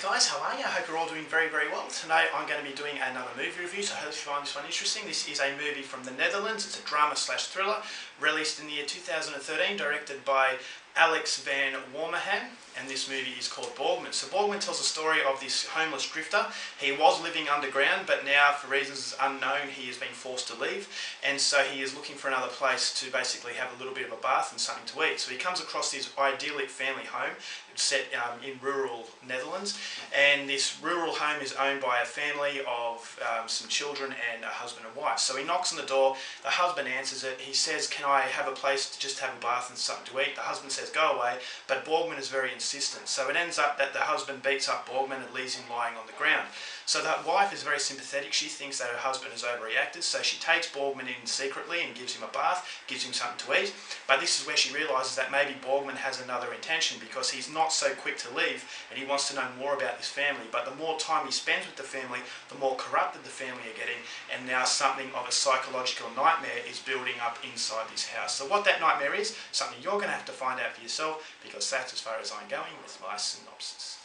guys, how are you? I hope you're all doing very, very well. Tonight I'm going to be doing another movie review, so I hope you find this one interesting. This is a movie from the Netherlands. It's a drama/thriller, released in the year 2013, directed by Alex van Wormerham, and this movie is called Borgman. So Borgman tells the story of this homeless drifter. He was living underground, but now, for reasons unknown, he has been forced to leave, and so he is looking for another place to basically have a little bit of a bath and something to eat. So he comes across this idyllic family home set in rural Netherlands, and this rural home is owned by a family of some children and a husband and wife. So he knocks on the door, the husband answers it, he says, "Can I have a place to just have a bath and something to eat?" The husband says, "Go away," but Borgman is very insistent. So it ends up that the husband beats up Borgman and leaves him lying on the ground. So the wife is very sympathetic. She thinks that her husband has overreacted, so she takes Borgman in secretly and gives him a bath, gives him something to eat. But this is where she realises that maybe Borgman has another intention, because he's not so quick to leave and he wants to know more about this family. But the more time he spends with the family, the more corrupted the family are getting, and now something of a psychological nightmare is building up inside this house. So what that nightmare is, something you're going to have to find out for yourself, because that's as far as I'm going with my synopsis.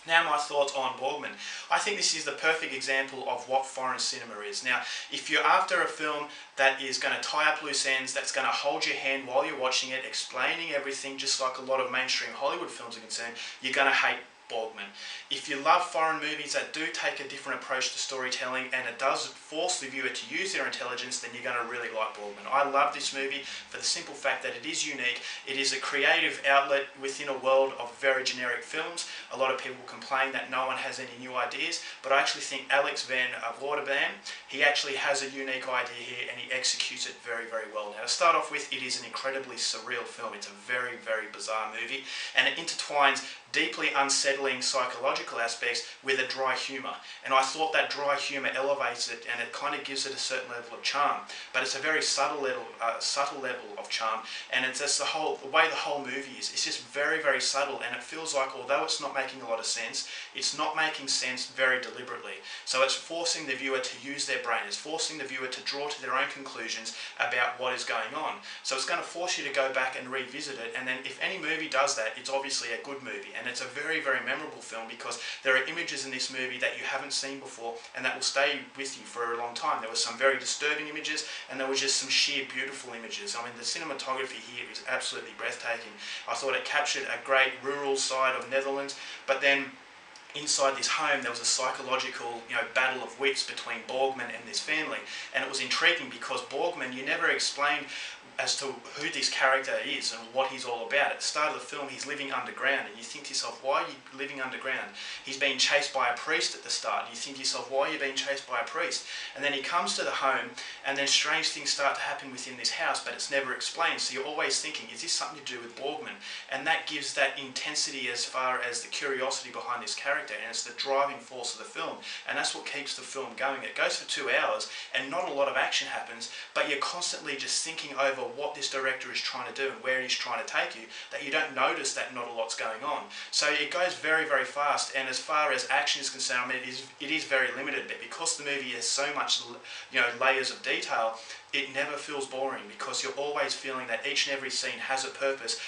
Now my thoughts on Borgman. I think this is the perfect example of what foreign cinema is. Now, if you're after a film that is going to tie up loose ends, that's going to hold your hand while you're watching it, explaining everything just like a lot of mainstream Hollywood films are concerned, you're going to hate Borgman. If you love foreign movies that do take a different approach to storytelling and it does force the viewer to use their intelligence, then you're going to really like Borgman. I love this movie for the simple fact that it is unique. It is a creative outlet within a world of very generic films. A lot of people complain that no one has any new ideas, but I actually think Alex van Wormerham, he actually has a unique idea here and he executes it very, very well. Now, to start off with, it is an incredibly surreal film. It's a very, very bizarre movie, and it intertwines deeply unsettling psychological aspects with a dry humour. And I thought that dry humour elevates it and it kind of gives it a certain level of charm. But it's a very subtle level of charm, and it's just the way the whole movie is. It's just very, very subtle, and it feels like, although it's not making a lot of sense, it's not making sense very deliberately. So it's forcing the viewer to use their brain. It's forcing the viewer to draw to their own conclusions about what is going on. So it's going to force you to go back and revisit it, and then if any movie does that, it's obviously a good movie. And it's a very, very memorable film because there are images in this movie that you haven't seen before and that will stay with you for a long time. There were some very disturbing images and there were just some sheer beautiful images. I mean, the cinematography here is absolutely breathtaking. I thought it captured a great rural side of Netherlands, but then inside this home there was a psychological, battle of wits between Borgman and this family, and it was intriguing because Borgman, you never explained as to who this character is and what he's all about. At the start of the film, he's living underground, and you think to yourself, why are you living underground? He's being chased by a priest at the start, and you think to yourself, why are you being chased by a priest? And then he comes to the home, and then strange things start to happen within this house, but it's never explained. So you're always thinking, is this something to do with Borgman? And that gives that intensity as far as the curiosity behind this character, and it's the driving force of the film, and that's what keeps the film going. It goes for 2 hours, and not a lot of action happens, but you're constantly just thinking over what this director is trying to do and where he's trying to take you, that you don't notice that not a lot's going on. So it goes very, very fast, and as far as action is concerned, I mean, it is very limited, but because the movie has so much, layers of detail, it never feels boring because you're always feeling that each and every scene has a purpose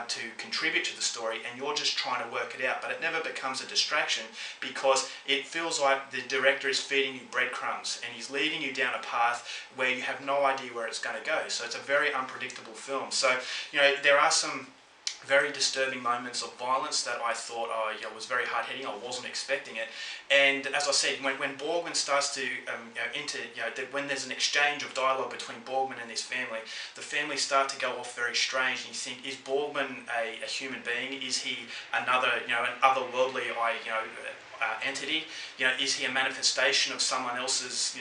to contribute to the story, and you're just trying to work it out. But it never becomes a distraction because it feels like the director is feeding you breadcrumbs and he's leading you down a path where you have no idea where it's going to go. So it's a very unpredictable film. So, there are some very disturbing moments of violence that I thought was very hard-hitting. I wasn't expecting it, and as I said, when Borgman starts to when there's an exchange of dialogue between Borgman and his family, the family start to go off very strange, and you think, is Borgman a human being? Is he another an otherworldly entity? Is he a manifestation of someone else's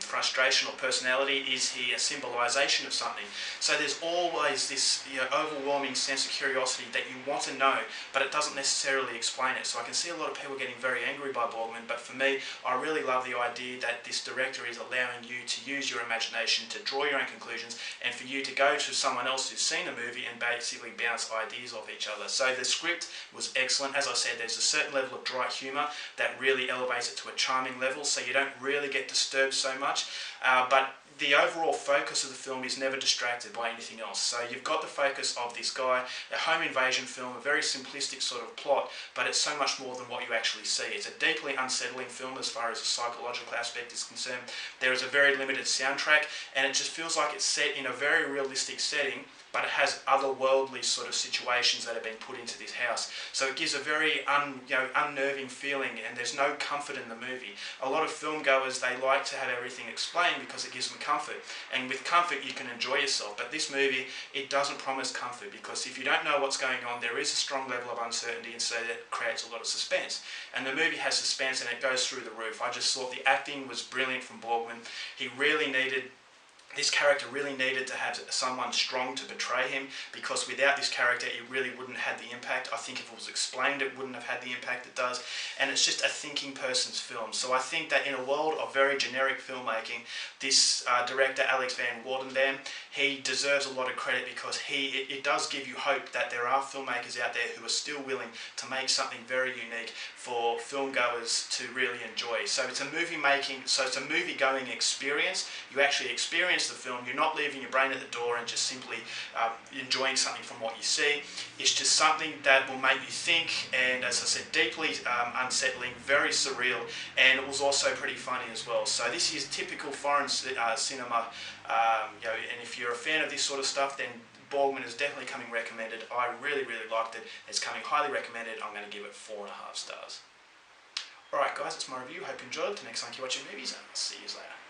frustration or personality? Is he a symbolization of something? So there's always this overwhelming sense of curiosity that you want to know, but it doesn't necessarily explain it. So I can see a lot of people getting very angry by Borgman, but for me, I really love the idea that this director is allowing you to use your imagination to draw your own conclusions, and for you to go to someone else who's seen the movie and basically bounce ideas off each other. So the script was excellent. As I said, there's a certain level of dry humour that really elevates it to a charming level, so you don't really get disturbed so much. But the overall focus of the film is never distracted by anything else. So you've got the focus of this guy, a home invasion film, a very simplistic sort of plot, but it's so much more than what you actually see. It's a deeply unsettling film as far as the psychological aspect is concerned. There is a very limited soundtrack, and it just feels like it's set in a very realistic setting, but it has otherworldly sort of situations that have been put into this house. So it gives a very unnerving feeling, and there's no comfort in the movie. A lot of film goers, they like to have everything explained because it gives them comfort, and with comfort you can enjoy yourself. But this movie, it doesn't promise comfort, because if you don't know what's going on, there is a strong level of uncertainty, and so that creates a lot of suspense. And the movie has suspense, and it goes through the roof. I just thought the acting was brilliant from Borgman. This character really needed to have someone strong to betray him, because without this character it really wouldn't have the impact. I think if it was explained it wouldn't have had the impact it does, and it's just a thinking person's film. So I think that in a world of very generic filmmaking, this director Alex Van Wardenbam, he deserves a lot of credit, because it does give you hope that there are filmmakers out there who are still willing to make something very unique for filmgoers to really enjoy. So it's a it's a movie-going experience. You actually experience the film. You're not leaving your brain at the door and just simply enjoying something from what you see. It's just something that will make you think, and as I said, deeply unsettling, very surreal, and it was also pretty funny as well. So this is typical foreign cinema, and if you're a fan of this sort of stuff, then Borgman is definitely coming recommended. I really, really liked it. It's coming highly recommended. I'm going to give it 4.5 stars. Alright guys, that's my review. Hope you enjoyed. Till next time, keep watching movies, and I'll see you later.